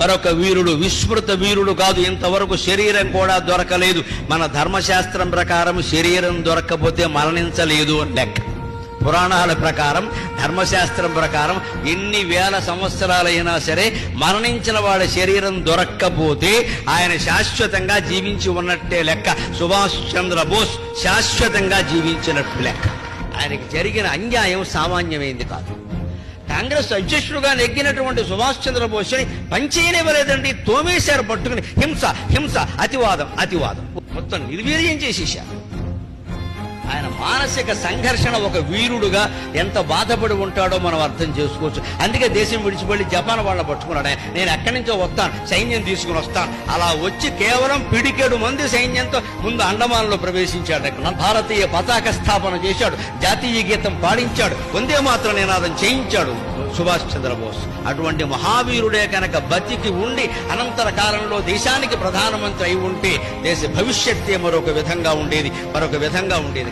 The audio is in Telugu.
మరొక వీరుడు విస్మృత వీరుడు కాదు. ఇంతవరకు శరీరం కూడా దొరకలేదు. మన ధర్మశాస్త్రం ప్రకారం శరీరం దొరక్కపోతే మరణించలేదు లెక్క. పురాణాల ప్రకారం, ధర్మశాస్త్రం ప్రకారం ఎన్ని వేల సంవత్సరాలైనా సరే మరణించిన వాడి శరీరం దొరక్కపోతే ఆయన శాశ్వతంగా జీవించి ఉన్నట్టే లెక్క. సుభాష్ చంద్రబోస్ శాశ్వతంగా జీవించినట్టు లెక్క. ఆయనకి జరిగిన అన్యాయం సామాన్యమైంది కాదు. కాంగ్రెస్ అధ్యక్షుడుగా నెగ్గినటువంటి సుభాష్ చంద్రబోస్ని పనిచేయనివ్వలేదండి. తోమేశారు పట్టుకుని. హింస హింస, అతివాదం అతివాదం, మొత్తం నిర్వీర్యం చేసేశారు. ఆయన మానసిక సంఘర్షణ, ఒక వీరుడుగా ఎంత బాధపడి ఉంటాడో మనం అర్థం చేసుకోవచ్చు. అందుకే దేశం విడిచిపెట్టి జపాన్ వాళ్ళని పట్టుకున్నాడు. నేను ఎక్కడి నుంచో వస్తాను, సైన్యం తీసుకుని వస్తాను. అలా వచ్చి కేవలం పిడికెడు మంది సైన్యంతో ముందు అండమాన్లో ప్రవేశించాడు. భారతీయ పతాక స్థాపన చేశాడు, జాతీయ గీతం పాడించాడు, వందే మాతరం నినాదం చేయించాడు సుభాష్ చంద్రబోస్. అటువంటి మహావీరుడే కనుక బతికి ఉండి అనంతర కాలంలో దేశానికి ప్రధానమంత్రి అయి ఉంటే దేశ భవిష్యత్తే మరొక విధంగా ఉండేది, మరొక విధంగా ఉండేది.